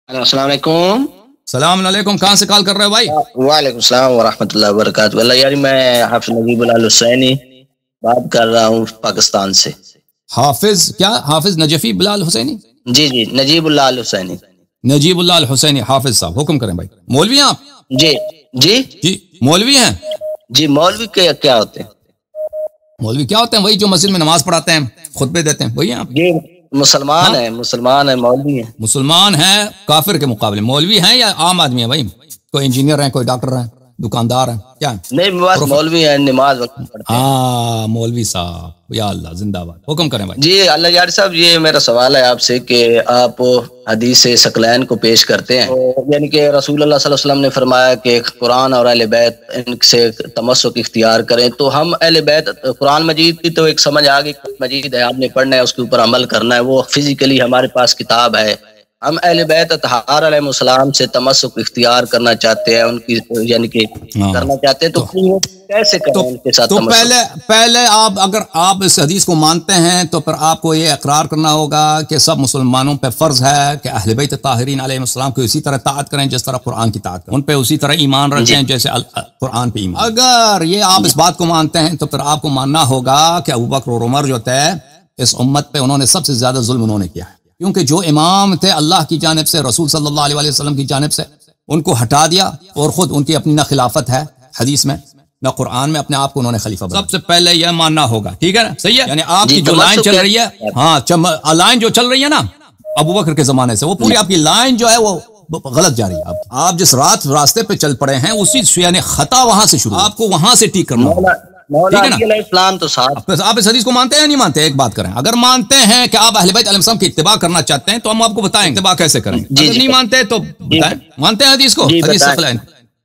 Hello السلام علیکم۔ السلام علیکم، کہاں سے کال کر رہے ہو بھائی؟ وعلیکم السلام ورحمۃ اللہ وبرکاتہ۔ اللہ یاری میں حافظ نجیب بلال حسینی بات کر رہا ہوں پاکستان سے۔ حافظ کیا؟ حافظ نجفی بلال حسینی؟ جی جی نجیب اللہ حسینی۔ نجیب اللہ الحسینی حافظ صاحب، حکم کریں بھائی۔ مولوی ہیں آپ؟ جی جی جی مولوی ہیں؟ جی مولوی کیا ہوتے ہیں؟ مولوی کیا ہوتے ہیں؟ وہی جو مسجد میں نماز پڑھاتے ہیں، خطبے دیتے ہیں، وہی ہیں آپ؟ جی مسلمان ہیں، مسلمان ہیں، مولوی ہیں۔ مسلمان ہیں کافر کے مقابلے، مولوی ہیں یا عام آدمی ہیں بھائی؟ کوئی انجینئر ہیں، کوئی ڈاکٹر ہیں، دکاندار ہیں، کیا ہیں؟ نہیں بس مولوی ہیں، نماز وقت پڑھتے ہیں۔ ہاں مولوی صاحب، یا اللہ زندہ باد، حکم کریں بھائی۔ جی اللہ یار صاحب، یہ میرا سوال ہے آپ سے کہ آپ حدیث ثقلین کو پیش کرتے ہیں، یعنی کہ رسول اللہ صلی اللہ علیہ وسلم نے فرمایا کہ قرآن اور اہل بیت ان سے تمسک اختیار کریں، تو ہم اہل بیت قرآن مجید کی تو ایک سمجھ آ گئی، مجید ہے، آپ نے پڑھنا ہے، اس کے اوپر عمل کرنا ہے، وہ فزیکلی ہمارے پاس کتاب ہے۔ ہم اہل بیت اطہار علیہ السلام سے تمسک اختیار کرنا چاہتے ہیں، ان کی یعنی کہ کرنا چاہتے ہیں، تو کیسے کریں ان کے ساتھ تمسک؟ پہلے اگر آپ اس حدیث کو مانتے ہیں تو پھر آپ کو یہ اقرار کرنا ہوگا کہ سب مسلمانوں پہ فرض ہے کہ اہل بیت طاہرین علیہ السلام کو اسی طرح طاعت کریں جس طرح قرآن کی طاعت کریں، ان پہ اسی طرح ایمان رکھیں جیسے قرآن پہ ایمان۔ اگر یہ آپ اس بات کو مانتے ہیں تو پھر آپ کو ماننا ہوگا کہ ابوبکر اور عمر جو تھے اس امت پہ، انہوں نے سب سے زیادہ ظلم انہوں نے کیا ہے، کیونکہ جو امام تھے اللہ کی جانب سے، رسول صلی اللہ علیہ وسلم کی جانب سے، ان کو ہٹا دیا، اور خود ان کی اپنی نہ خلافت ہے حدیث میں نہ قرآن میں، اپنے آپ کو انہوں نے خلیفہ بنا۔ سب سے پہلے یہ ماننا ہوگا، ٹھیک ہے نا؟ صحیح ہے، یعنی آپ کی جو لائن چل رہی ہے، ہاں لائن جو چل رہی ہے نا ابوبکر کے زمانے سے، وہ پوری آپ کی لائن جو ہے وہ غلط جا رہی ہے۔ آپ جس راستے پہ چل پڑے ہیں اسی یعنی خطا وہاں سے شروع، آپ کو وہاں سے ٹھیک کرنا ہوگا، ٹھیک ہے نا؟ اسلام تو ساتھ آپ اس حدیث کو مانتے ہیں یا نہیں مانتے؟ ایک بات کریں، اگر مانتے ہیں کہ آپ اہل بیت علیہ السلام کی اتباع کرنا چاہتے ہیں تو ہم آپ کو بتائیں اتباع کیسے کریں، اگر نہیں مانتے تو بتائیں۔ مانتے ہیں حدیث کو؟ حدیث ثقلین؟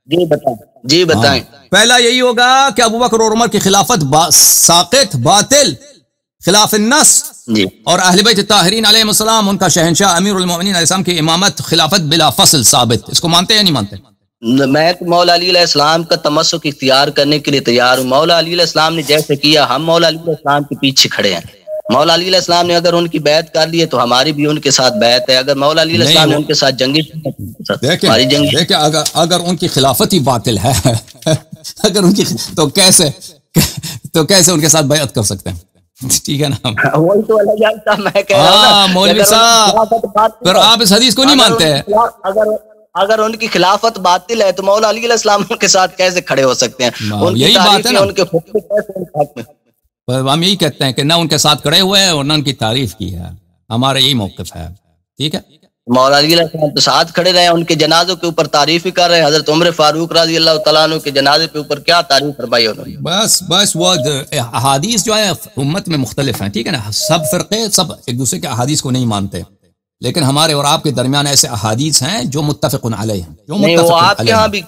جی بتائیں، جی بتائیں۔ پہلا یہی ہوگا کہ ابوبکر اور عمر کی خلافت ساقط، باطل، خلاف النص، اور اہل بیت طاہرین علیہ السلام، ان کا شہنشاہ امیر المومنین علیہ السلام کی امامت خلافت بلا فصل ثابت۔ اس کو مانتے ہیں یا نہیں مانتے؟ میں تو مولا علی علیہ السلام کا تمسک اختیار کرنے کے لیے تیار ہوں۔ مولا علی علیہ السلام نے جیسے کیا، ہم مولا علی علیہ السلام کے پیچھے کھڑے ہیں۔ مولا علی علیہ السلام نے اگر ان کی بیعت کر لی ہے تو ہماری بھی ان کے ساتھ بیعت ہے۔ اگر مولا علی علیہ السلام نے ان کے ساتھ جنگی ہماری جنگی، دیکھیں اگر ان کی خلافت ہی باطل ہے اگر ان کی تو کیسے ان کے ساتھ بیعت کر سکتے ہیں؟ ٹھیک ہے نا؟ وہی تو اللہ جانتا، میں کہہ رہا ہوں نا، مولوی صاحب پھر آپ اس حدیث کو نہیں مانتے ہیں۔ اگر ان کی خلافت باطل ہے تو مولا علی علیہ السلام کے ساتھ کیسے کھڑے ہو سکتے ہیں؟ یہی بات ہے نا، ان کے حکم کیسے ان کے حق میں؟ ہم یہی کہتے ہیں کہ نہ ان کے ساتھ کھڑے ہوئے ہیں اور نہ ان کی تعریف کی ہے، ہمارا یہی موقف ہے، ٹھیک ہے؟ مولا علی علیہ السلام تو ساتھ کھڑے رہے، ان کے جنازوں کے اوپر تعریف ہی کر رہے ہیں۔ حضرت عمر فاروق رضی اللہ تعالیٰ عنہ کے جنازے کے اوپر کیا تعریف فرمائی انہوں نے؟ بس وہ احادیث جو ہے امت میں مختلف ہیں، ٹھیک ہے نا؟ سب فرقے سب ایک دوسرے کے احادیث کو نہیں مانتے، لیکن ہمارے اور آپ کے درمیان ایسے احادیث ہیں جو متفق علیہ ہیں، جو آپ کے ہاں بھی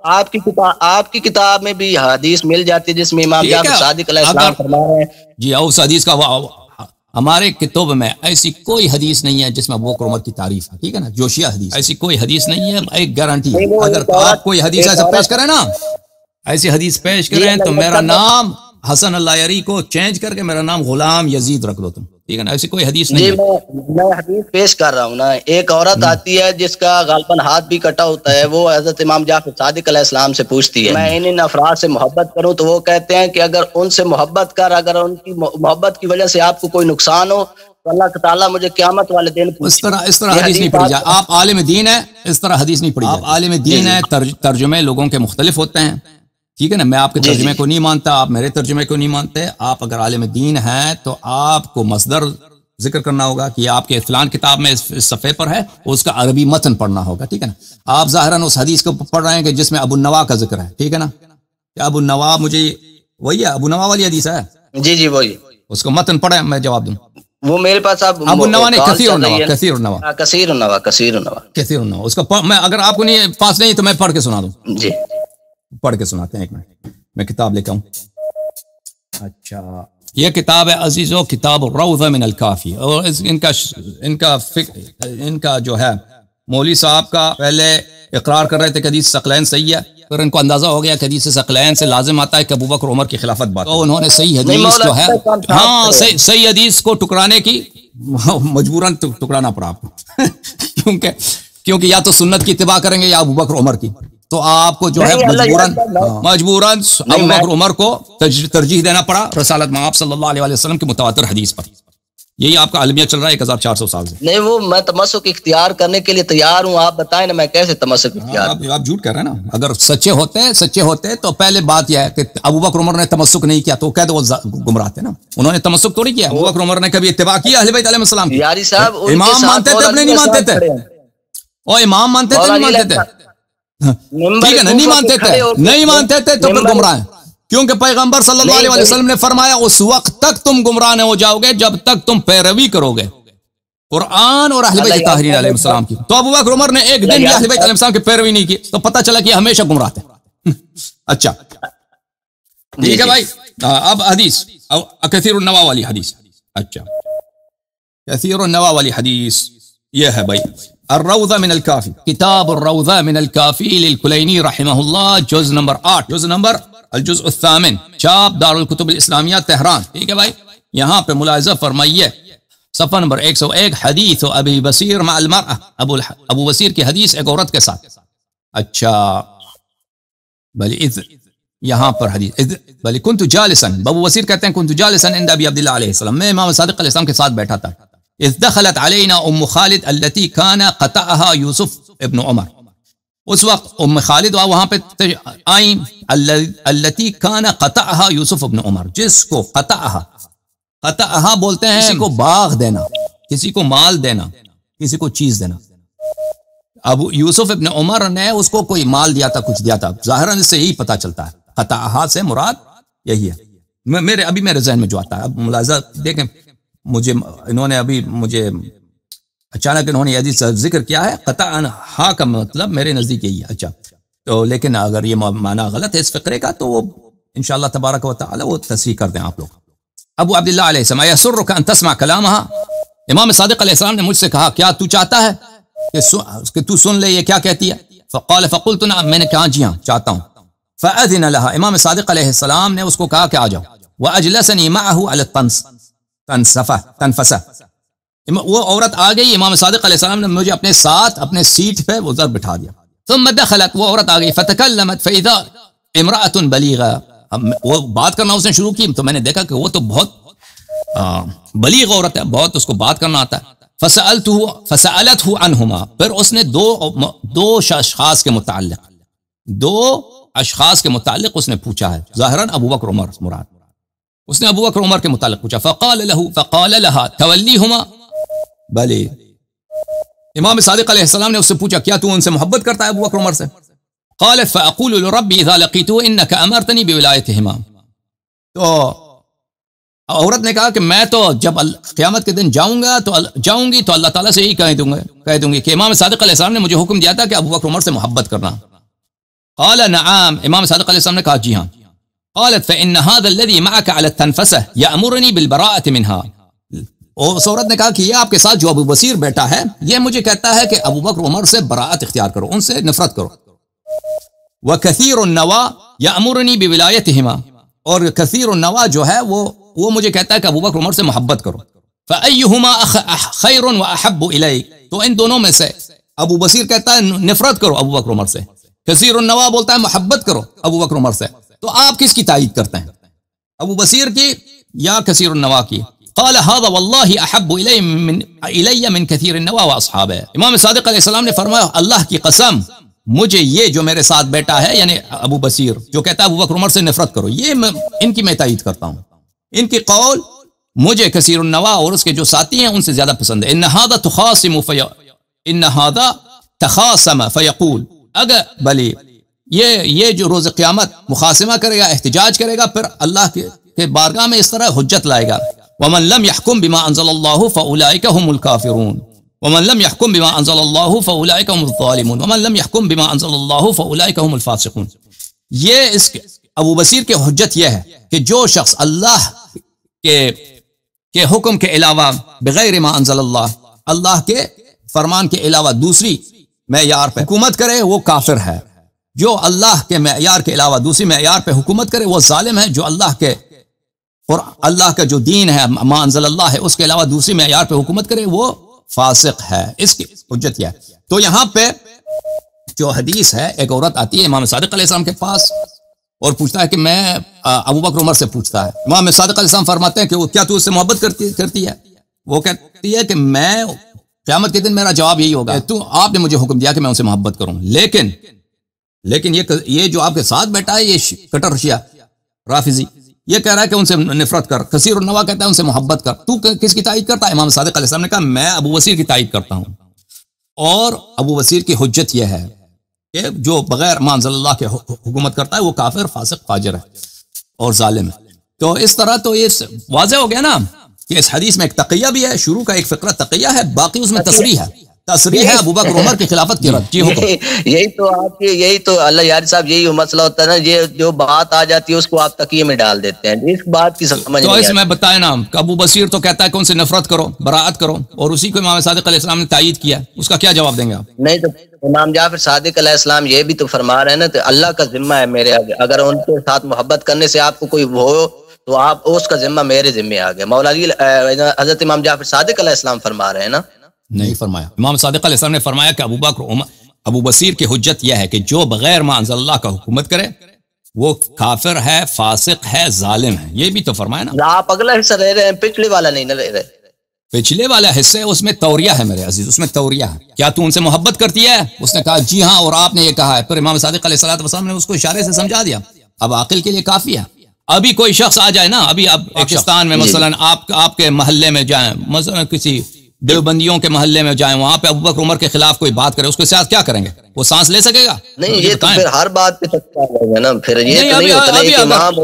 آپ کی کتاب میں بھی حدیث مل جاتی ہے جس میں امام جعفر صادق علیہ السلام فرما رہے ہیں۔ جی اس حدیث کا ہمارے کتب میں ایسی کوئی حدیث نہیں ہے جس میں ابوبکر عمر کی تعریف ہے، ٹھیک ہے نا؟ جوشیہ حدیث ایسی کوئی حدیث نہیں ہے، ایک گارنٹی ہے۔ اگر آپ کوئی حدیث ایسا پیش کریں نا، ایسی حدیث پیش کریں تو میرا نام حسن اللہ یاری کو چینج کر کے میرا نام غلام یزید رکھ دو تم، ٹھیک ہے نا؟ ایسی کوئی حدیث نہیں ہے۔ میں حدیث پیش کر رہا ہوں نا، ایک عورت آتی ہے جس کا غالباً ہاتھ بھی کٹا ہوتا ہے، وہ حضرت امام جعفر صادق علیہ السلام سے پوچھتی ہے میں ان افراد سے محبت کروں، تو وہ کہتے ہیں کہ اگر ان سے محبت کر، اگر ان کی محبت کی وجہ سے آپ کو کوئی نقصان ہو تو اللہ تعالیٰ مجھے قیامت والے دن اس طرح حدیث نہیں پڑھی جائے۔ آپ عالم دین ہے، اس طرح حدیث نہیں پڑھی جائے۔ آپ عالم دین ہے، ترجمے لوگوں کے مختلف ہوتے ہیں، ٹھیک ہے نا؟ میں آپ کے ترجمے کو نہیں مانتا، آپ میرے ترجمے کو نہیں مانتے۔ آپ اگر عالم دین ہیں تو آپ کو مصدر ذکر کرنا ہوگا کہ آپ کے فلان کتاب میں اس صفحے پر ہے، اس کا عربی متن پڑھنا ہوگا، ٹھیک ہے نا؟ آپ ظاہراً اس حدیث کو پڑھ رہے ہیں کہ جس میں ابو النوا کا ذکر ہے، ٹھیک ہے نا؟ کہ ابو النوا، مجھے وہی ہے ابو النوا والی حدیث ہے؟ جی جی وہی، اس کو متن پڑھیں، میں جواب دوں۔ وہ میرے پاس ابو النوا نے کثیر النوا اس کا میں اگر آپ کو نہیں پاس نہیں تو میں پڑھ کے سنا دوں۔ جی پڑھ کے سناتے ہیں، ایک منٹ میں کتاب لے کے آؤں۔ اچھا یہ کتاب ہے عزیزو، کتاب الروضہ من الکافی، اور ان کا جو ہے مولوی صاحب کا پہلے اقرار کر رہے تھے کہ حدیث ثقلین صحیح ہے، پھر ان کو اندازہ ہو گیا کہ حدیث ثقلین سے لازم آتا ہے کہ ابو بکر عمر کی خلافت بات، تو انہوں نے صحیح حدیث جو ہے، ہاں صحیح حدیث کو ٹکرانے کی مجبوراً ٹکرانا پڑا آپ کو کیونکہ یا تو سنت کی اتباع کریں گے یا ابو بکر عمر کی، تو آپ کو جو ہے مجبوراً ابو بکر عمر کو ترجیح دینا پڑا رسالت میں آپ صلی اللہ علیہ وسلم کی متواتر حدیث پر. یہی آپ کا المیہ چل رہا ہے 1400 سال سے. نہیں وہ میں تمسک اختیار کرنے کے لیے تیار ہوں، آپ بتائیں نا میں کیسے تمسک اختیار. آپ جھوٹ کہہ رہے ہیں نا. اگر سچے ہوتے تو پہلے بات یہ ہے کہ ابو بکر عمر نے تمسک نہیں کیا تو کہہ دو وہ گمراہ تھے نا. انہوں نے تمسک تو نہیں کیا. ابو بکر عمر نے کبھی اتباع کیا اہل بیت علیہ السلام کی؟ یاری صاحب امام مانتے تھے اپنے نہیں مانتے تھے؟ اور امام مانتے تھے نہیں مانتے تھے؟ ٹھیک ہے نا، نہیں مانتے تھے تو پھر گمراہ ہیں، کیونکہ پیغمبر صلی اللہ علیہ وسلم نے فرمایا اس وقت تک تم گمراہ نہ ہو جاؤ گے جب تک تم پیروی کرو گے قرآن اور اہل بیت طاہرین علیہ السلام کی. تو ابو بکر عمر نے ایک دن بھی اہل بیت علیہ السلام کی پیروی نہیں کی تو پتہ چلا کہ ہمیشہ گمراہ تھے. اچھا ٹھیک ہے بھائی. اب حدیث کثیر النوا والی حدیث. اچھا کثیر النوا والی حدیث یہ ہے بھائی الروضہ من الکافی، کتاب الروضہ من الکافی للکلینی رحمہ اللہ، جز نمبر 8، جز نمبر الجزء الثامن، چاپ دار الکتب الاسلامیہ تہران. ٹھیک ہے بھائی. یہاں پہ ملاحظہ فرمائیے صفحہ نمبر 101، حدیث ابی بصیر مع المرأہ، ابو بصیر کی حدیث ایک عورت کے ساتھ. اچھا بلی یہاں پر حدیث بلی کنت جالسا، ابو بصیر کہتے ہیں کنت جالسا عند ابی عبداللہ علیہ السلام، میں امام صادق علیہ السلام کے ساتھ بیٹھا تھا. اذ دخلت علینا ام خالد التي كان قطعها یوسف ابن عمر، اس وقت ام خالد وہاں پہ آئیں التي كان قطعها یوسف ابن عمر، جس کو قطعها بولتے ہیں کسی کو باغ دینا، کسی کو مال دینا، کسی کو چیز دینا. ابو یوسف ابن عمر نے اس کو کوئی مال دیا تھا، کچھ دیا تھا. ظاہراً اس سے یہی پتہ چلتا ہے، قطعها سے مراد یہی ہے. میرے ذہن میں جو آتا ہے. اب ملاحظہ دیکھیں، انہوں نے ابھی مجھے اچانک انہوں نے یہ حدیث ذکر کیا ہے، قطعها کا مطلب میرے نزدیک یہی ہے. اچھا تو لیکن اگر یہ معنی غلط ہے اس فقرے کا تو وہ انشاءاللہ تبارک و تعالی وہ تصحیح کر دیں آپ لوگ. ابو عبداللہ علیہ السلام یسرک ان تسمع کلامها، امام صادق علیہ السلام نے مجھ سے کہا کیا تو چاہتا ہے کہ تو سن لے یہ کیا کہتی ہے؟ فقلت نعم، میں نے کہا جی ہاں چاہتا ہوں. فاذن لها، امام صادق علیہ السلام نے اس کو کہا کہ آ جاؤ. واجلسنی معه على تنفسہ، وہ عورت آ گئی، امام صادق علیہ السلام نے مجھے اپنے ساتھ اپنے سیٹ پہ وہ ذر بٹھا دیا. ثم دخلت، وہ عورت آ گئی، فتکلمت فاذا امرأة بلیغہ، وہ بات کرنا اس نے شروع کی تو میں نے دیکھا کہ وہ تو بہت بلیغ عورت ہے، بہت اس کو بات کرنا آتا ہے. فسألته عنہما، پھر اس نے دو اشخاص کے متعلق اس نے پوچھا ہے. ظاہراً ابو بکر عمر مراد، اس نے ابو بکر عمر کے متعلق پوچھا. فقال لها تولیہما، بلے امام صادق علیہ السلام نے اس سے پوچھا کیا تو ان سے محبت کرتا ہے ابو بکر عمر سے؟ قالت فاقول لربی اذا لقیته انک امرتنی بولایتہما، تو عورت نے کہا کہ میں تو جب قیامت کے دن جاؤں گی تو اللہ تعالیٰ سے یہی کہہ دوں گی کہ امام صادق علیہ السلام نے مجھے حکم دیا تھا کہ ابو بکر عمر سے محبت کرنا. قال نعم، امام صادق علیہ السلام نے کہا جی ہاں. قالت فإن هذا الذي معك على التنفسة يأمرني بالبراءة منها، اور اس عورت نے کہا کہ یہ آپ کے ساتھ جو ابو بصیر بیٹا ہے یہ مجھے کہتا ہے کہ ابو بکر عمر سے براءت اختیار کرو، ان سے نفرت کرو. وكثير النوى يأمرني بولایتهما، اور کثیر النوى جو ہے وہ مجھے کہتا ہے کہ ابو بکر عمر سے محبت کرو. فأيهما خير وأحب إليك، تو ان دونوں میں سے ابو بصیر کہتا ہے نفرت کرو ابو بکر عمر سے، کثیر النوى بولتا ہے محبت کرو ابو بکر عمر سے. تو آپ کس کی تائید کرتے ہیں، ابو بصیر کی یا کثیر النوى کی؟ قال هذا والله احب الی من کثیر النوى واصحابہ، امام صادق علیہ السلام نے فرمایا اللہ کی قسم مجھے یہ جو میرے ساتھ بیٹا ہے یعنی ابو بصیر جو کہتا ہے ابو بکر عمر سے نفرت کرو، یہ ان کی میں تائید کرتا ہوں، ان کی قول مجھے کثیر النوى اور اس کے جو ساتھی ہیں ان سے زیادہ پسند ہے. ان هذا تخاصم فیقول، اگر بلی یہ جو روز قیامت مخاصمہ کرے گا، احتجاج کرے گا، پھر اللہ کے بارگاہ میں اس طرح حجت لائے گا. ومن لم يحكم بما انزل الله فاولئك هم الكافرون ومن لم يحكم بما انزل الله فاولئك هم الظالمون ومن لم يحكم بما انزل الله فاولئك هم الفاسقون. یہ اس ابو بصیر کے حجت یہ ہے کہ جو شخص اللہ کے حکم کے علاوہ بغیر ما انزل اللہ کے فرمان کے علاوہ دوسری معیار پہ حکومت کرے وہ کافر ہے. جو اللہ کے معیار کے علاوہ دوسری معیار پہ حکومت کرے وہ ظالم ہے، جو اللہ کا جو دین ہے ما انزل اللہ ہے اس کے علاوہ دوسری معیار پہ حکومت کرے وہ فاسق ہے۔ اس کی حجت یہ ہے۔ تو یہاں پہ جو حدیث ہے، ایک عورت آتی ہے امام صادق علیہ السلام کے پاس اور پوچھتا ہے کہ میں ابو بکر عمر سے پوچھتا ہے، امام صادق علیہ السلام فرماتے ہیں کہ وہ کیا تو اس سے محبت کرتی ہے؟ وہ کہتی ہے کہ میں قیامت کے دن میرا جواب یہی ہوگا، تو آپ نے مجھے حکم دیا کہ میں ان سے محبت کروں، لیکن یہ جو آپ کے ساتھ بیٹھا ہے یہ کٹر شیعہ رافضی، یہ کہہ رہا ہے کہ ان سے نفرت کر، کثیر النوا کہتا ہے ان سے محبت کر، تو کس کی تائید کرتا ہے؟ امام صادق علیہ السلام نے کہا میں ابو بصیر کی تائید کرتا ہوں، اور ابو بصیر کی حجت یہ ہے کہ جو بغیر ما انزل اللہ کے حکومت کرتا ہے وہ کافر، فاسق، فاجر ہے اور ظالم ہے۔ تو اس طرح تو یہ واضح ہو گیا نا کہ اس حدیث میں ایک تقیہ بھی ہے، شروع کا ایک فقرہ تقیہ ہے، باقی اس میں تصریح ہے ابو بکر عمر کی خلافت کی رد۔ یہی تو اللہ یاری صاحب یہی مسئلہ ہوتا ہے نا، یہ جو بات آ جاتی ہے اس کو آپ تقیہ میں ڈال دیتے ہیں، اس بات کی سمجھ تو اس میں بتائے نا کہ ابو بصیر تو کہتا ہے کہ ان سے نفرت کرو، براءت کرو، اور اسی کو امام صادق علیہ السلام نے تائید کیا، اس کا کیا جواب دیں گے آپ؟ نہیں تو امام جعفر صادق علیہ السلام یہ بھی تو فرما رہے ہیں نا، تو اللہ کا ذمہ ہے میرے آگے، اگر ان کے ساتھ محبت کرنے سے آپ کو کوئی ہو تو آپ اس کا ذمہ میرے ذمہ آ گیا۔ مولا علی حضرت امام جعفر صادق علیہ السلام فرما رہے ہیں نا؟ نہیں فرمایا، امام صادق علیہ السلام نے فرمایا کہ ابو بصیر کی حجت یہ ہے کہ جو بغیر ما انزل اللہ کا حکومت کرے وہ کافر ہے، فاسق ہے، ظالم ہے، یہ بھی تو فرمایا نا۔ آپ اگلا حصہ رہ رہے ہیں، پچھلے والا نہیں نہ رہ رہے۔ پچھلے والا حصہ اس میں توریہ ہے میرے عزیز، اس میں توریہ ہے، کیا تو ان سے محبت کرتی ہے؟ اس نے کہا جی ہاں، اور آپ نے یہ کہا ہے، پھر امام صادق علیہ السلام نے اس کو اشارے سے سمجھا دیا، اب عاقل کے لیے کافی ہے۔ ابھی کوئی شخص آ جائے نا، ابھی اب پاکستان میں مثلا آپ کے محلے میں جائیں، مثلا کسی دیوبندیوں کے محلے میں جائیں، وہاں پہ ابو بکر عمر کے خلاف کوئی بات کرے، اس کے ساتھ کیا کریں گے؟ وہ سانس لے سکے گا؟ نہیں، یہ تو پھر ہر بات پہ ہے نا، پھر یہ تو نہیں ہوتا ہے کہ امام۔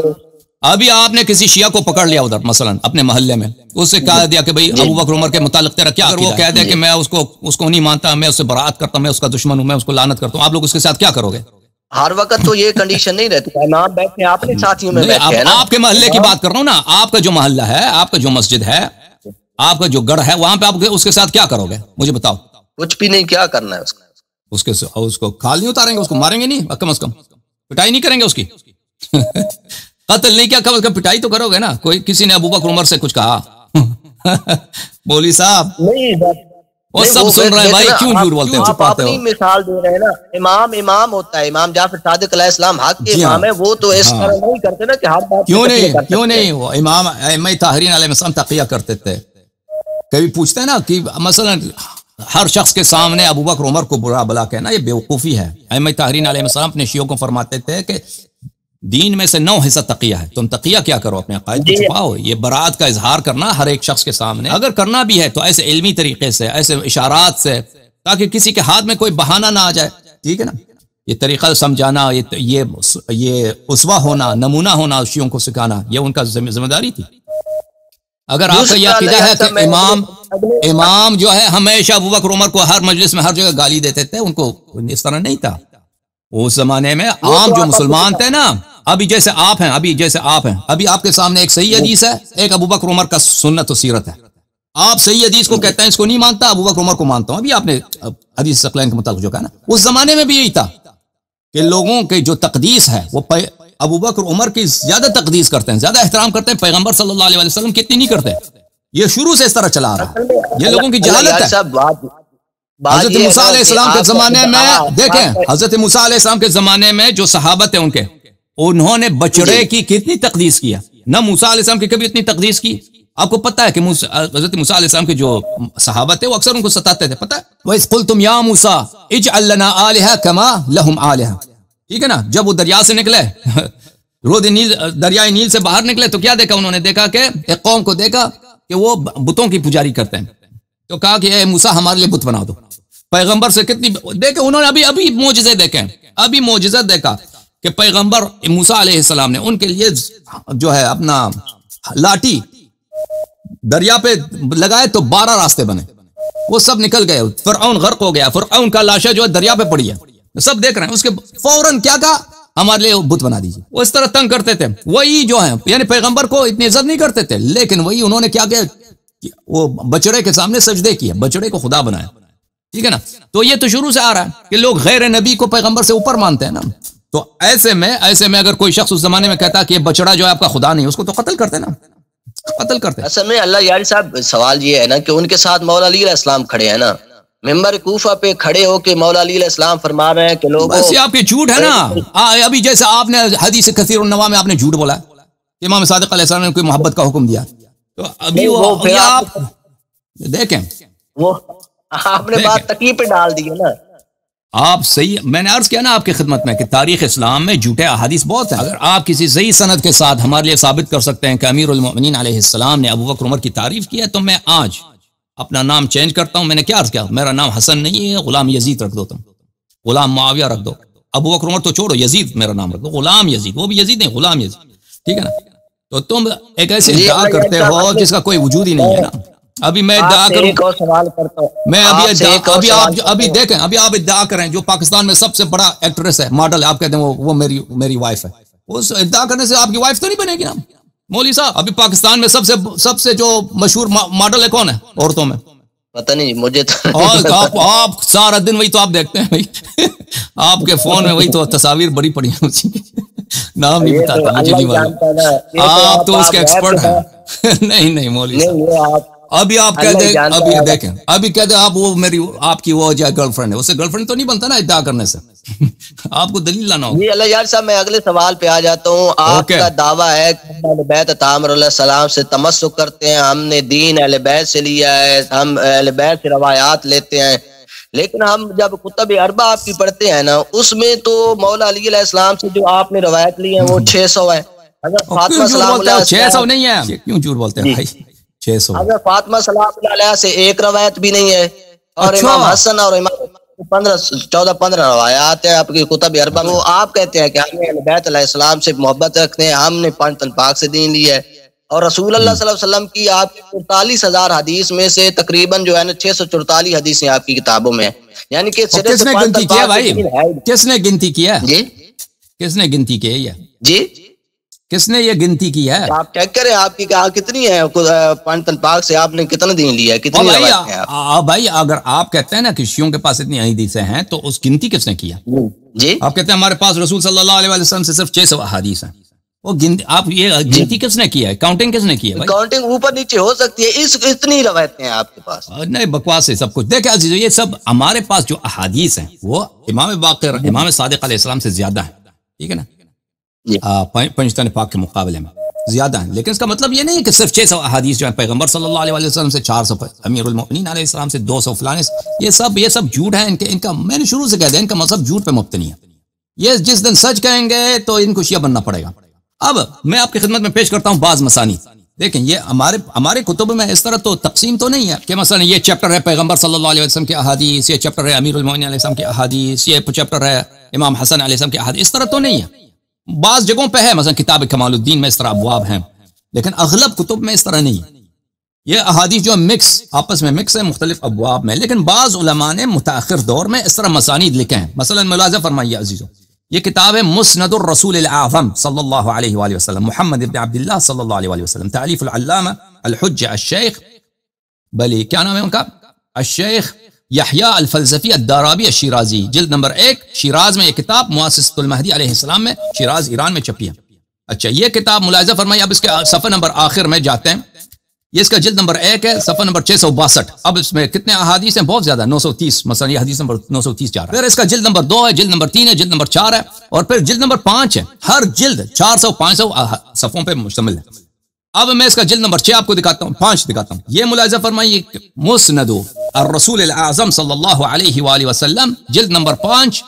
ابھی آپ نے کسی شیعہ کو پکڑ لیا ادھر مثلا اپنے محلے میں، اس سے کہہ دیا کہ بھئی ابو بکر عمر کے متعلق تیرا کیا، اگر وہ کہہ دے کہ میں اس کو نہیں مانتا، میں اس سے برات کرتا ہوں، میں اس کا دشمن ہوں، میں اس کو لعنت کرتا ہوں، آپ لوگ اس کے ساتھ کیا کرو گے؟ ہر وقت تو یہ کنڈیشن نہیں رہتی، امام بیٹھے اپنے ساتھیوں میں بیٹھے ہیں نا۔ آپ کے محلے کی بات کر رہا ہوں نا، آپ کا جو محلہ ہے، آپ کا جو مسجد ہے، آپ کا جو گڑھ ہے، وہاں پہ آپ اس کے ساتھ کیا کرو گے؟ مجھے بتاؤ۔ کچھ بھی نہیں، کیا کرنا ہے اس کو کھال نہیں اتاریں گے، اس کو ماریں گے نہیں، کم از کم پٹائی نہیں کریں گے اس کی قتل نہیں کیا، کم از کم پٹائی تو کرو گے نا۔ کوئی کسی نے ابو بکر عمر سے کچھ کہا مولوی صاحب وہ سب سن رہے ہیں بھائی، کیوں جھوٹ بولتے ہیں؟ آپ اپنی مثال دے رہے ہیں نا، امام ہوتا ہے، امام جعفر صادق علیہ السلام حق کے امام ہے، وہ تو اس طرح نہیں کرتے نا کہ ہر بات کیوں نہیں وہ امام ائمہ طاہرین علیہ السلام تقیہ کرتے تھے۔ کبھی پوچھتے ہیں نا کہ مثلا ہر شخص کے سامنے ابو بکر عمر کو برا بلا کہنا یہ بیوقوفی ہے۔ ائمہ طاہرین علیہ السلام اپنے شیعوں کو فرماتے تھے کہ دین میں سے 9 حصہ تقیہ ہے، تم تقیہ کیا کرو، اپنے عقائد کو چھپاؤ۔ یہ برات کا اظہار کرنا ہر ایک شخص کے سامنے، اگر کرنا بھی ہے تو ایسے علمی طریقے سے، ایسے اشارات سے، تاکہ کسی کے ہاتھ میں کوئی بہانہ نہ آ جائے، ٹھیک ہے نا۔ یہ طریقہ سمجھانا، یہ اسوہ ہونا، نمونہ ہونا، شیعوں کو سکھانا، یہ ان کا ذمہ داری تھی۔ اگر آپ کا یہ عقیدہ ہے کہ امام جو ہے ہمیشہ ابو بکر عمر کو ہر مجلس میں ہر جگہ گالی دیتے تھے، ان کو اس طرح نہیں تھا اس زمانے میں۔ عام جو مسلمان تھے نا، ابھی جیسے آپ ہیں، ابھی آپ کے سامنے ایک صحیح حدیث ہے، ایک ابو بکر عمر کا سنت و سیرت ہے۔ آپ صحیح حدیث کو کہتے ہیں اس کو نہیں مانتا، ابو بکر عمر کو مانتا ہوں۔ ابھی آپ نے حدیث ثقلین کے مطابق جو کہا نا، اس زمانے میں بھی یہی تھا کہ لوگوں کے جو تقدیس ہے وہ ابو بکر عمر کی زیادہ تقدیس کرتے ہیں، زیادہ احترام کرتے ہیں، پیغمبر صلی اللہ علیہ وسلم کی اتنی نہیں کرتے۔ یہ شروع سے اس طرح چلا رہا ہے، یہ لوگوں کی جہالت ہے۔ حضرت موسیٰ علیہ السلام کے زمانے میں دیکھیں، حضرت موسیٰ علیہ السلام کے زمانے میں جو صحابہ تھے انہوں نے بچڑے کی کتنی تقدیس کیا، نہ موسیٰ علیہ السلام کی کبھی اتنی تقدیس کی۔ آپ کو پتہ ہے کہ حضرت موسیٰ علیہ السلام کے جو صحابہ تھے وہ اکثر ان کو ستاتے تھے، پتہ ہے؟ وَإِذْ قُلْتُمْ يَا مُوسَىٰ اجْعَلْ لَنَا آلِهَةً كَمَا لَهُمْ آلِهَةٌ، ٹھیک ہے نا۔ جب وہ دریا سے نکلے، دریائے نیل سے باہر نکلے تو کیا دیکھا انہوں نے؟ دیکھا کہ ایک قوم کو دیکھا کہ وہ بتوں کی پجاری کرتے ہیں، تو کہا کہ اے موسیٰ ہمارے لیے بت بنا دو۔ پیغمبر سے کتنی دیکھیں انہوں نے ابھی معجزے دیکھیں، ابھی معجزہ دیکھا کہ پیغمبر موسیٰ علیہ السلام نے ان کے لیے جو ہے اپنا لاٹھی دریا پہ لگائے تو 12 راستے بنے، وہ سب نکل گئے، فرعون غرق ہو گیا، فرعون کا لاشا جو ہے دریا پہ پڑی ہے، سب دیکھ رہے ہیں۔ اس کے فوراً کیا کہا؟ ہمارے لیے بت بنا دیجیے۔ وہ اس طرح تنگ کرتے تھے، وہی جو ہیں یعنی پیغمبر کو اتنی عزت نہیں کرتے تھے، لیکن وہی انہوں نے کیا کہ وہ بچڑے کے سامنے سجدے کیے، بچڑے کو خدا بنایا۔ ٹھیک ہے نا. تو یہ تو شروع سے آ رہا ہے کہ لوگ غیر نبی کو پیغمبر سے اوپر مانتے ہیں نا. تو ایسے میں اگر کوئی شخص اس زمانے میں کہتا کہ یہ بچڑا جو ہے آپ کا خدا نہیں، اس کو تو قتل کرتے نا، قتل کرتے. اصل میں اللہ یاری صاحب سوال یہ ہے نا کہ ان کے ساتھ مولا علی علیہ السلام کھڑے ہیں نا، ممبر کوفہ پہ کھڑے ہو کے مولا علی علیہ السلام فرما رہے ہیں کہ لوگوں بس یہ آپ کے جھوٹ ہے نا. ابھی جیسے آپ نے حدیث کثیر النواح میں آپ نے جھوٹ بولا کہ امام صادق علیہ السلام نے کوئی محبت کا حکم دیا، تو ابھی وہ آپ دیکھیں وہ آپ نے بات تقی پہ ڈال دی ہے نا. آپ صحیح، میں نے عرض کیا نا آپ کی خدمت میں کہ تاریخ اسلام میں جھوٹے احادیث بہت ہیں. اگر آپ کسی صحیح سند کے ساتھ ہمارے لیے ثابت کر سکتے ہیں کہ امیر المؤمنین علیہ السلام نے ابو بکر عمر کی تعریف کی ہے، تو میں آج اپنا نام چینج کرتا ہوں. میں نے کیا عرض کیا، میرا نام حسن نہیں ہے، غلام یزید رکھ دو، تم غلام معاویہ رکھ دو، ابو بکر عمر تو چھوڑو، یزید میرا نام رکھ دو، غلام یزید، وہ بھی یزید نہیں، غلام یزید، ٹھیک ہے نا. تو تم ایک ایسے ادعا کرتے ہو جس کا کوئی وجود ہی نہیں ہے نا. ابھی میں ادعا کروں، میں ابھی دیکھیں، ابھی آپ ادعا کریں جو پاکستان میں سب سے بڑا ایکٹریس ہے، ماڈل، آپ کہتے ہیں وہ میری وائف ہے، اس ادعا کرنے سے آپ کی وائف تو نہیں بنے گی نا مولوی صاحب. ابھی پاکستان میں سب سے جو مشہور ماڈل ہے کون ہے عورتوں میں؟ پتہ نہیں مجھے تو. آپ سارا دن وہی تو آپ دیکھتے ہیں بھائی، آپ کے فون میں وہی تو تصاویر بڑی پڑی ہیں، نام نہیں بتاتا مجھے نہیں معلوم، آپ تو اس کے ایکسپرٹ ہیں. نہیں مولوی صاحب، ابھی آپ کہتے ہیں، ابھی دیکھیں، ابھی کہتے ہیں آپ وہ آپ کی وہ جو گرل فرینڈ ہے، اس سے گرل فرینڈ تو نہیں بنتا نا ادعا کرنے سے. آپ کو دلیل لانا ہوگا. جی اللہ یار صاحب، میں اگلے سوال پہ آ جاتا ہوں. آپ کا دعویٰ ہے کہ ہم اہل بیت طاہر علیہ السلام سے تمسک کرتے ہیں، ہم نے دین اہل بیت سے لیا ہے، ہم اہل بیت سے روایات لیتے ہیں، لیکن ہم جب کتب اربع آپ کی پڑھتے ہیں نا، اس میں تو مولا علی علیہ السلام سے جو آپ نے روایت لی ہیں وہ 600 ہے. اگر فاطمہ سلام اللہ 600 نہیں ہے، کیوں جھوٹ بولتے ہیں بھائی؟ 600. اگر فاطمہ سلام اللہ سے ایک روایت بھی نہیں ہے، اور امام حسن اور امام 14-15 روایات ہیں آپ کی کتب اربع میں. وہ آپ کہتے ہیں کہ ہم اہل بیت علیہ السلام سے محبت رکھتے ہیں، ہم نے پانچ تن پاک سے دین لی ہے، اور رسول اللہ صلی اللہ علیہ وسلم کی آپ کی 44,000 حدیث میں سے تقریباً جو ہے نا 644 حدیثیں آپ کی کتابوں میں ہیں. یعنی کہ کس نے گنتی کیا بھائی؟ کس نے گنتی کیا؟ جی کس نے گنتی کی ہے؟ جی کس نے یہ گنتی کی ہے؟ آپ چیک کریں آپ کی کتنی ہے، پانچ تن پاک سے آپ نے کتنا دین لیا ہے، کتنی روایتیں ہیں آپ؟ بھائی اگر آپ کہتے ہیں نا کہ شیعوں کے پاس اتنی حدیثیں ہیں تو اس گنتی کس نے کیا؟ جی آپ کہتے ہیں ہمارے پاس رسول صلی اللہ علیہ وسلم سے صرف 600 احادیث ہیں، وہ آپ یہ گنتی کس نے کی ہے؟ کاؤنٹنگ کس نے کی ہے؟ کاؤنٹنگ اوپر نیچے ہو سکتی ہے، اتنی روایتیں ہیں آپ کے پاس. نہیں بکواس ہے سب کچھ. دیکھیں عزیزو، یہ سب ہمارے پاس جو احادیث ہیں وہ امام باقر، امام صادق علیہ السلام سے زیادہ ہیں، ٹھیک ہے نا، پنجتن پاک کے مقابلے میں زیادہ ہیں. لیکن اس کا مطلب یہ نہیں ہے کہ صرف 600 احادیث جو ہیں پیغمبر صلی اللہ علیہ وسلم سے 400 امیر المؤمنین علیہ السلام سے 200 فلانے، یہ سب جھوٹ ہے. ان کا میں نے شروع سے کہہ دیا ان کا مذہب جھوٹ پہ مبتنی ہے. یہ جس دن سچ کہیں گے تو ان کو شیعہ بننا پڑے گا. اب میں آپ کی خدمت میں پیش کرتا ہوں بعض مسانی. دیکھیں یہ ہمارے کتب میں اس طرح تو تقسیم تو نہیں ہے کہ مثلا یہ چیپٹر ہے پیغمبر صلی اللہ علیہ وسلم کی احادیث، یہ چیپٹر ہے امیر المؤمنین علیہ السلام کی احادیث، یہ چیپٹر ہے امام حسن علیہ السلام کی احادیث. اس طرح تو نہیں ہے. بعض جگہوں پہ ہے، مثلا کتاب کمال الدین میں اس طرح ابواب ہیں، لیکن اغلب کتب میں اس طرح نہیں ہے. یہ احادیث جو مکس آپس میں مکس ہے مختلف ابواب میں. لیکن بعض علماء نے متاخر دور میں اس طرح مسانید لکھے ہیں. مثلا ملاحظہ فرمائیے عزیزو، یہ کتاب ہے مسند الرسول الاعظم صلی اللہ علیہ وآلہ وسلم محمد ابن عبداللہ صلی اللہ علیہ وآلہ وسلم، تالیف العلامہ الحجہ الشیخ بلی کیا نام ہے ان کا، الشیخ یحییٰ الفلسفی الدارابی الشیرازی، جلد نمبر 1، شیراز میں یہ کتاب مؤسسۃ المہدی علیہ السلام میں، شیراز ایران میں چھپی ہے. اچھا یہ کتاب ملاحظہ فرمائیے. اب اس کے صفحہ نمبر آخر میں جاتے ہیں. یہ اس کا جلد نمبر 1 ہے، صفحہ نمبر 662. اب اس میں کتنے احادیث ہیں؟ بہت زیادہ، 930. مثلا یہ حدیث نمبر 930 جا رہا ہے. پھر اس کا جلد نمبر 2 ہے، جلد نمبر 3 ہے، جلد نمبر 4 ہے، اور پھر جلد نمبر 5 ہے. ہر جلد 400-500 صفحوں پہ مشتمل ہے. اب میں اس کا جلد نمبر 6 آپ کو دکھاتا ہوں، 5 دکھاتا ہوں. یہ ملاحظہ فرمائیے مسند الرسول الاعظم صلی اللہ علیہ وآلہ وسلم، جلد نمبر 5،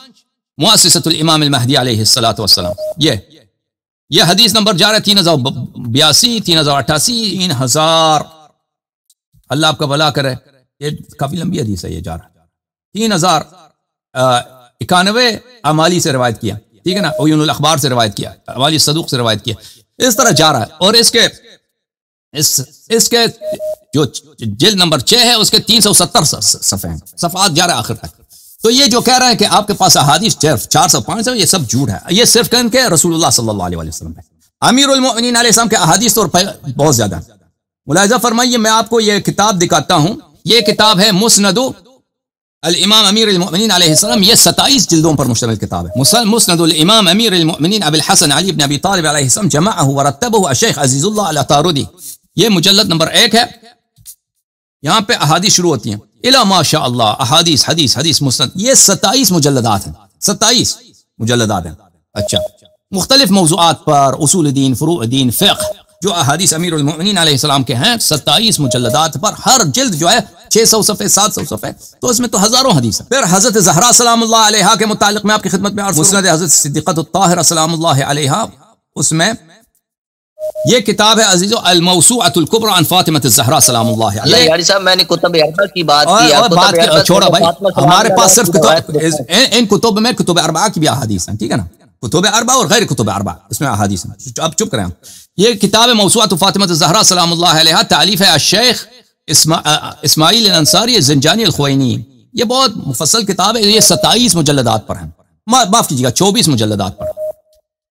مؤسسۃ الامام المہدی علیہ الصلوۃ والسلام. یہ حدیث نمبر جا رہا ہے 3082، 3088، 3000. اللہ آپ کا بھلا کرے. یہ کافی لمبی حدیث ہے، یہ جا رہا ہے 3091 امالی سے روایت کیا، ٹھیک ہے نا، عیون الاخبار سے روایت کیا، امالی صدوق سے روایت کیا. اس طرح جا رہا ہے. اور اس کے جو جلد نمبر 6 ہے اس کے 370 صفحے ہیں، صفحات جا رہا ہے آخر تک. تو یہ جو کہہ رہا ہے کہ آپ کے پاس احادیث 405 ہے، یہ سب جھوٹ ہے. یہ صرف کہن کے رسول اللہ صلی اللہ علیہ وسلم پہ. امیر المؤمنین علیہ السلام کے احادیث تو بہت زیادہ ہیں. ملاحظہ فرمائیے، میں آپ کو یہ کتاب دکھاتا ہوں. یہ کتاب ہے مسند الامام امیر المؤمنین علیہ السلام، یہ 27 جلدوں پر مشتمل کتاب ہے. مسند الامام امیر المؤمنین ابی الحسن علی بن ابی طالب علیہ السلام جمعہ ورتبہ الشیخ عزیز اللہ العطاردی. یہ مجلد نمبر 1 ہے. یہاں پہ احادیث شروع ہوتی ہیں الا ما شاء اللہ، احادیث حدیث حدیث مسند. یہ 27 مجلدات ہیں، 27 مجلدات ہیں. اچھا، مختلف موضوعات پر، اصول دین، فروع دین، فقہ، جو احادیث امیر المؤمنین علیہ السلام کے ہیں 27 مجلدات پر. ہر جلد جو ہے 600 صفحے 700 صفحے، تو اس میں تو ہزاروں حدیث ہیں. پھر حضرت زہرا سلام اللہ علیہا کے متعلق میں آپ کی خدمت میں عرض مسند حضرت صدیقۃ الطاہرہ سلام اللہ علیہا، اس میں یہ کتاب ہے عزیزو الموسوعۃ الکبریٰ عن فاطمہ الزہرا سلام اللہ علیہا. یاری صاحب میں نے کتب اربعہ کی بات کی، بات چھوڑا بھائی، ہمارے پاس صرف ان کتب میں کتب اربعہ کی بھی احادیث ہیں، ٹھیک ہے نا، کتب اربعہ اور غیر کتب اربعہ اس میں احادیث ہیں. اب چپ کریں. یہ کتاب موسوعۃ فاطمہ الزہرا سلام اللہ علیہا، تالیف ہے الشیخ اسماعیل الانصاری الزنجانی الخوئینی. یہ بہت مفصل کتاب ہے. یہ 27 مجلدات پر ہیں، معاف کیجیے گا 24 مجلدات پر.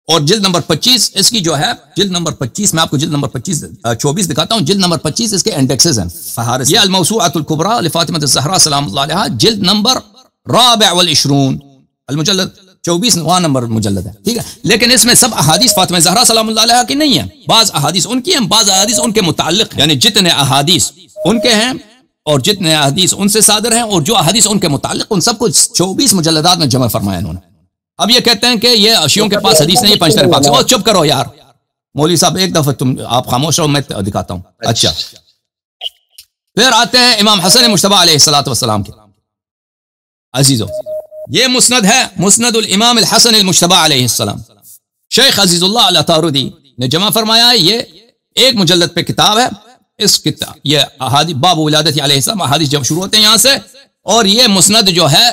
اور جلد نمبر 25 اس کی جو ہے، جلد نمبر 25 میں آپ کو جلد نمبر 24 دکھاتا ہوں. جلد نمبر 25 اس کے انڈیکسز ہیں، فہارس. یہ الموسوعۃ الکبریٰ لفاطمہ الزہرا سلام اللہ علیہا، جلد نمبر 24 المجلد 24واں نمبر مجلد ہے، ٹھیک ہے. لیکن اس میں سب احادیث فاطمہ زہرا سلام اللہ علیہا کی نہیں ہیں. بعض احادیث ان کی ہیں، بعض احادیث ان کے متعلق، یعنی جتنے احادیث ان کے ہیں اور جتنے احادیث ان سے صادر ہیں اور جو احادیث ان کے متعلق، ان سب کو 24 مجلدات میں جمع فرمایا انہوں نے. اب یہ کہتے ہیں کہ یہ شیعوں کے پاس حدیث نہیں، پنجتن پاک سے. او چپ کرو یار مولوی صاحب، ایک دفعہ تم آپ خاموش رہو، میں دکھاتا ہوں. اچھا، پھر آتے ہیں امام حسن مجتبی علیہ الصلوۃ والسلام کے. عزیزو، یہ مسند ہے، مسند الامام الحسن المجتبی علیہ السلام. شیخ عزیز اللہ العطاردی نے جمع فرمایا ہے. یہ ایک مجلد پہ کتاب ہے. اس کتاب یہ احادیث باب ولادت علیہ السلام، احادیث جب شروع ہوتے ہیں یہاں سے. اور یہ مسند جو ہے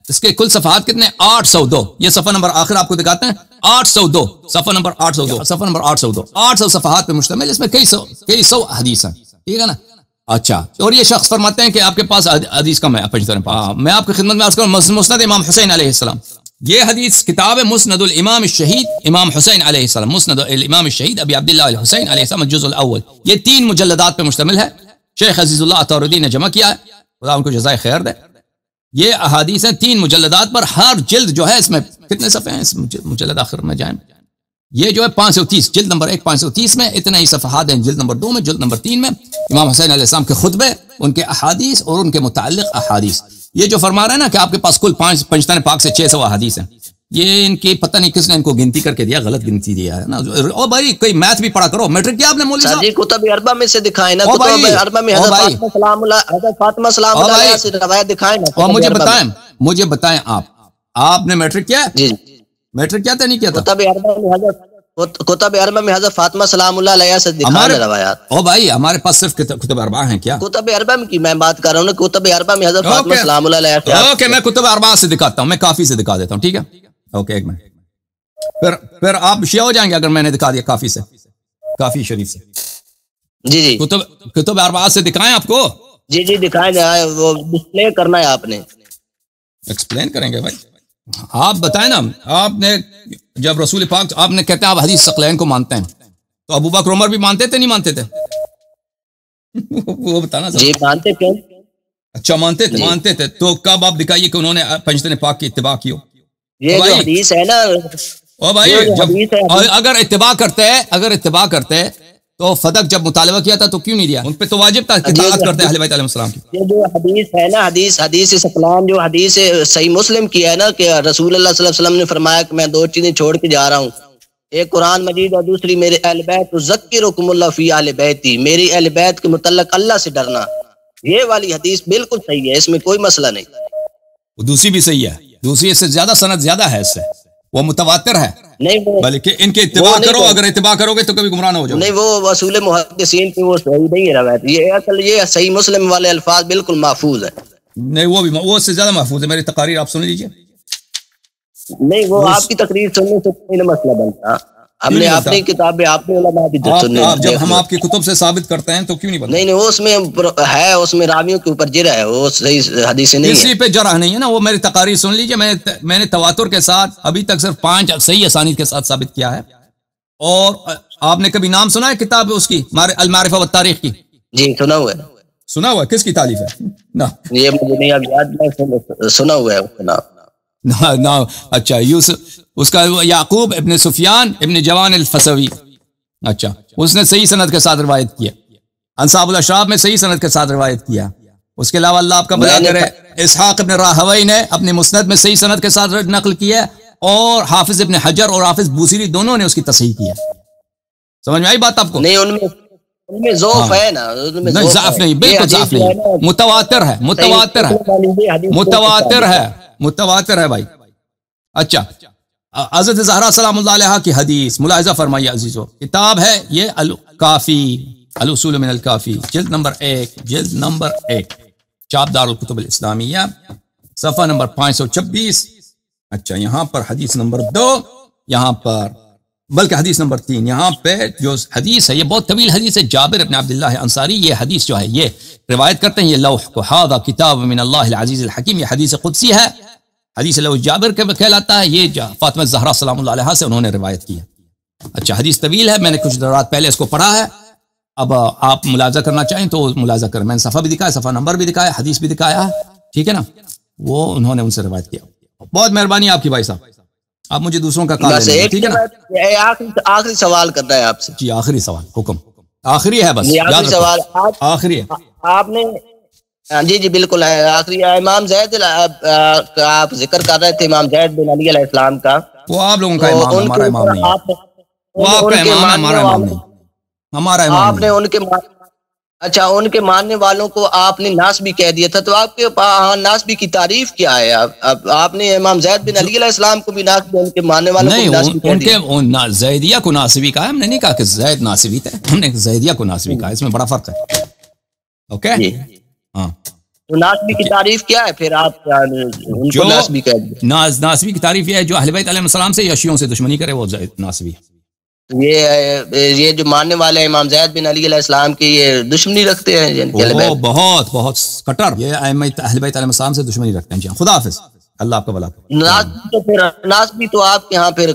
اس کے کل صفحات کتنے؟ 802. یہ صفحہ نمبر آخر آپ کو دکھاتے ہیں، 802 صفحہ نمبر 802 صفحہ نمبر 802 800 صفحات پہ مشتمل. اس میں کئی سو حدیث ہیں، ٹھیک ہے نا. اچھا، اور یہ شخص فرماتے ہیں کہ آپ کے پاس حدیث کم ہے. میں آپ کی خدمت میں عرض کروں مسند امام حسین علیہ السلام. یہ حدیث کتاب ہے مسند الامام الشہید امام حسین علیہ السلام، مسند الامام الشہید ابی عبداللہ الحسین علیہ السلام الجزء الاول. یہ 3 مجلدات پہ مشتمل ہے. شیخ عزیز اللہ عطاردی نے جمع کیا ہے، خدا ان کو جزائے خیر دے. یہ احادیث ہیں 3 مجلدات پر. ہر جلد جو ہے اس میں کتنے صفحے ہیں؟ اس مجلد آخر میں جائیں، یہ جو ہے 530، جلد نمبر 1 530 میں اتنے ہی صفحات ہیں. جلد نمبر 2 میں، جلد نمبر 3 میں امام حسین علیہ السلام کے خطبے، ان کے احادیث اور ان کے متعلق احادیث. یہ جو فرما رہے ہیں نا کہ آپ کے پاس کل پنجتن پاک سے 600 احادیث ہیں، یہ ان کی پتہ نہیں کس نے ان کو گنتی کر کے دیا، غلط گنتی دیا ہے نا. او بھائی کوئی میتھ بھی پڑھا کرو. میٹرک کیا آپ نے مولوی صاحب؟ جی کتب اربعہ میں سے دکھائیں نا، کتب اربعہ میں حضرت فاطمہ سلام اللہ علیہا سے روایت دکھائیں نا. اور مجھے بتائیں آپ نے میٹرک کیا ہے؟ جی میٹرک کیا تھا نہیں کیا تھا؟ کتب اربعہ میں حضرت فاطمہ سلام اللہ علیہا سے دکھائیں روایات. او بھائی ہمارے پاس صرف کتب اربعہ ہیں کیا؟ کتب اربعہ کی میں بات کر رہا ہوں نا، کتب اربعہ میں حضرت فاطمہ سلام اللہ علیہا سے. اوکے، میں کتب اربعہ سے دکھاتا ہوں، میں کافی سے دکھا دیتا ہوں، ٹھیک ہے. اوکے ایک منٹ. پھر آپ شیعہ ہو جائیں گے اگر میں نے دکھا دیا کافی سے، کافی شریف سے. جی کتب اربعہ سے دکھائیں آپ کو. جی دکھائیں، وہ ڈسپلے کرنا ہے آپ نے. ایکسپلین کریں گے بھائی. آپ بتائیں نا، آپ نے جب رسول پاک آپ نے کہتے ہیں آپ حدیث ثقلین کو مانتے ہیں، تو ابو بکر عمر بھی مانتے تھے نہیں مانتے تھے؟ وہ بتانا. جی مانتے تھے. اچھا مانتے تھے. تو کب آپ دکھائیے کہ انہوں نے پنجتن پاک کی اتباع کی ہو. یہ جو حدیث ہے نا، او بھائی اگر اتباع کرتے تو فدق جب مطالبہ کیا تھا تو کیوں نہیں دیا؟ ان پہ تو واجب تھا کہ اطاعت کرتے اہل بیت علیہ السلام کی. یہ جو حدیث ہے نا، حدیث ثقلان، جو حدیث صحیح مسلم کی ہے نا، کہ رسول اللہ صلی اللہ علیہ وسلم نے فرمایا کہ میں 2 چیزیں چھوڑ کے جا رہا ہوں، ایک قرآن مجید اور دوسری میرے اہل بیت، ذکرکم اللہ فی اہل بیتی، میری اہل بیت کے متعلق اللہ سے ڈرنا. یہ والی حدیث بالکل صحیح ہے، اس میں کوئی مسئلہ نہیں. دوسری بھی صحیح ہے، دوسری اس سے زیادہ سند زیادہ ہے، اس سے وہ متواتر ہے. نہیں بلکہ ان کے اتباع کرو، اگر اتباع کرو گے تو کبھی گمراہ نہ ہو جاؤ. نہیں، وہ اصول محدثین کی وہ صحیح نہیں ہے روایت. یہ صحیح مسلم والے الفاظ بالکل محفوظ ہیں. نہیں وہ اس سے زیادہ محفوظ ہے. میری تقاریر آپ سن لیجئے. نہیں، وہ آپ کی تقریر سننے سے کوئی مسئلہ بنتا. ہم نے اپنی کتابیں، آپ نے علماء کی سننے. جب ہم آپ کی کتب سے ثابت کرتے ہیں تو کیوں نہیں بنتا؟ نہیں اس میں ہے، اس میں راویوں کے اوپر جرح ہے، وہ صحیح حدیث نہیں ہے. کسی پہ جرح نہیں ہے نا. وہ میری تقاریر سن لیجئے. میں نے تواتر کے ساتھ ابھی تک صرف 5 صحیح اسانید کے ساتھ ثابت کیا ہے. اور آپ نے کبھی نام سنا ہے کتاب اس کی المعرفہ والتاریخ کی؟ جی سنا ہوا ہے. سنا ہوا کس کی تعلیف ہے؟ نہ یہ مجھے نہیں اب یاد نہیں، سنا ہوا ہے اس کا نام۔ نہ اچھا یوسف، اس کا یعقوب ابن سفیان ابن جوان الفسوی، اچھا اس نے صحیح سند کے ساتھ روایت کیا، انصاب الاشراف میں صحیح سند کے ساتھ روایت کیا۔ اس کے علاوہ اللہ آپ کا بھلا کرے اسحاق ابن راہوی نے اپنے مسند میں صحیح سند کے ساتھ نقل کیا، اور حافظ ابن حجر اور حافظ بوصیری دونوں نے اس کی تصحیح کیا۔ سمجھ میں آئی بات آپ کو؟ نہیں ان میں ضعف ہے نا، نہیں ضعف نہیں، بالکل ضعف نہیں، متواتر ہے، متواتر ہے، متواتر ہے، متواتر ہے بھائی۔ اچھا حضرت زہرا سلام اللہ علیہ کی حدیث ملاحظہ فرمائیے عزیزو، کتاب ہے یہ الکافی، الاصول من الکافی، جلد نمبر 1، جلد نمبر 1، چاپ دار الکتب الاسلامیہ، صفحہ نمبر 526۔ اچھا یہاں پر حدیث نمبر 2، یہاں پر بلکہ حدیث نمبر 3، یہاں پہ جو حدیث ہے یہ بہت طویل حدیث ہے، جابر ابن عبداللہ انصاری یہ حدیث جو ہے یہ روایت کرتے ہیں، یہ لوح کو ھذا کتاب من اللہ العزیز الحکیم، یہ حدیث قدسی ہے، حدیث لوح جابر کے کہلاتا ہے، یہ فاطمہ زہرا سلام اللہ علیہ سے انہوں نے روایت کی ہے۔ اچھا حدیث طویل ہے، میں نے کچھ رات پہلے اس کو پڑھا ہے، اب آپ ملاحظہ کرنا چاہیں تو ملاحظہ کریں، میں نے صفحہ بھی دکھایا، صفحہ نمبر بھی دکھایا، حدیث بھی دکھایا ہے، ٹھیک ہے نا، وہ انہوں نے ان سے روایت کیا۔ بہت مہربانی آپ کی بھائی صاحب، آپ مجھے دوسروں کا کال لیں گے، ٹھیک ہے نا۔ آخری سوال کرنا ہے آپ سے جی آخری سوال، حکم آخری ہے بس، آخری سوال آخری ہے آپ نے، جی جی بالکل ہے آخری، امام زید آپ ذکر کر رہے تھے امام زید بن علی علیہ السلام کا، وہ آپ لوگوں کا امام ہے، ہمارا امام نہیں ہے، وہ آپ کا امام ہے، ہمارا امام نہیں، ہمارا امام آپ نے ان کے اچھا ان کے ماننے والوں کو آپ نے ناس بھی کہہ دیا تھا، تو آپ کے ناس بھی کی تعریف کیا ہے؟ آپ نے امام زید بن علی علیہ السلام کو بھی ناس بھی، ان کے ماننے والوں کو بھی ناس بھی کہہ دیا؟ ان کے زیدیہ کو ناسبی کہا ہے، ہم نے نہیں کہا کہ زید ناسبی تھے، ہم نے زیدیہ کو ناسبی کہا، اس میں بڑا فرق ہے، اوکے ہاں۔ تو ناسبی کی تعریف کیا ہے پھر؟ آپ ان کو ناسبی کہہ دیا؟ ناسبی کی تعریف یہ ہے جو اہل بیت علیہ السلام سے یا شیعوں سے دشمنی کرے وہ ناسبی ہے۔ یہ جو ماننے والے امام زید بن علی علیہ السلام کی یہ دشمنی رکھتے ہیں، بہت بہت کٹر، یہ اہل بیت علیہ السلام سے دشمنی رکھتے ہیں۔ خدا حافظ، اللہ آپ کا بھلا کرے۔ تو پھر ناسبی تو آپ کے یہاں پھر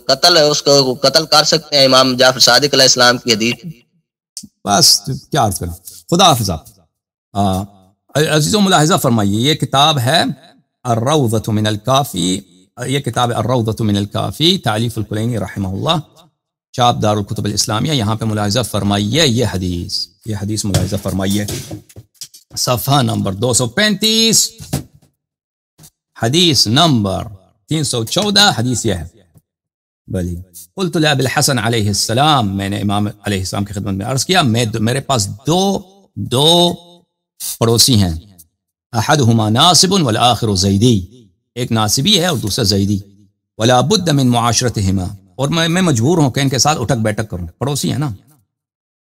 قتل ہے، اس کو قتل کر سکتے ہیں، امام جعفر صادق علیہ السلام کی حدیث۔ بس کیا عرض کریں، خدا حافظ۔ آپ عزیزوں ملاحظہ فرمائیے، یہ کتاب ہے الروضۃ من الکافی، یہ کتاب الروضۃ من الکافی تعلیف الکلینی رحمہ اللہ، چاپ دار الکتب الاسلامیہ، یہاں پہ ملاحظہ فرمائیے یہ حدیث ملاحظہ فرمائیے، صفحہ نمبر 235، حدیث نمبر 314، حدیث یہ ہے، بلی قلت لابی الحسن علیہ السلام، میں نے امام علیہ السلام کی خدمت میں عرض کیا، میرے پاس دو پڑوسی ہیں، احدہما ناصب والآخر زیدی، ایک ناصبی ہے اور دوسرا زیدی، ولا بد من معاشرتہما، اور میں مجبور ہوں کہ ان کے ساتھ اٹھک بیٹھک کروں، پڑوسی ہیں نا،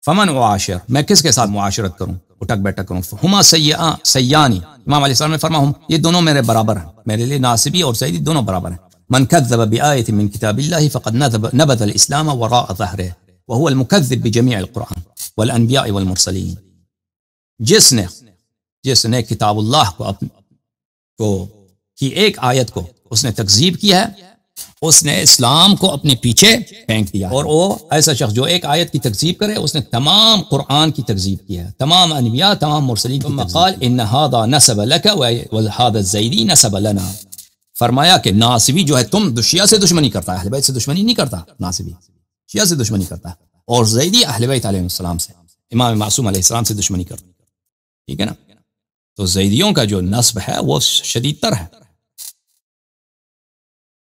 فمن اعاشر، میں کس کے ساتھ معاشرت کروں، اٹھک بیٹھک کروں، ہما سیانی، امام علیہ السلام نے فرمایا ہم یہ دونوں میرے برابر ہیں، میرے لیے ناصبی اور زیدی دونوں برابر ہیں، من کذب بآیۃ من کتاب اللہ فقد نبذ الاسلام وراء ظہرہ وهو المکذب بجمیع القرآن والانبیاء والمرسلین، جس نے کتاب اللہ کی ایک آیت کو اس نے تکذیب کی ہے، اس نے اسلام کو اپنے پیچھے پھینک دیا، اور وہ ایسا شخص جو ایک آیت کی تکذیب کرے اس نے تمام قرآن کی تکذیب کی ہے، تمام انبیاء تمام مرسلین کی تکذیب۔ قال ان هذا نسب لك وهذا الزیدی نسب لنا، فرمایا کہ ناصبی جو ہے تم شیعہ سے دشمنی کرتا ہے، اہل بیت سے دشمنی نہیں کرتا، ناصبی شیعہ سے دشمنی کرتا ہے، اور زیدی اہل بیت علیہ السلام سے، امام معصوم علیہ السلام سے دشمنی کرتا ہے، ٹھیک ہے نا۔ تو زیدیوں کا جو نسب ہے وہ شدید تر ہے،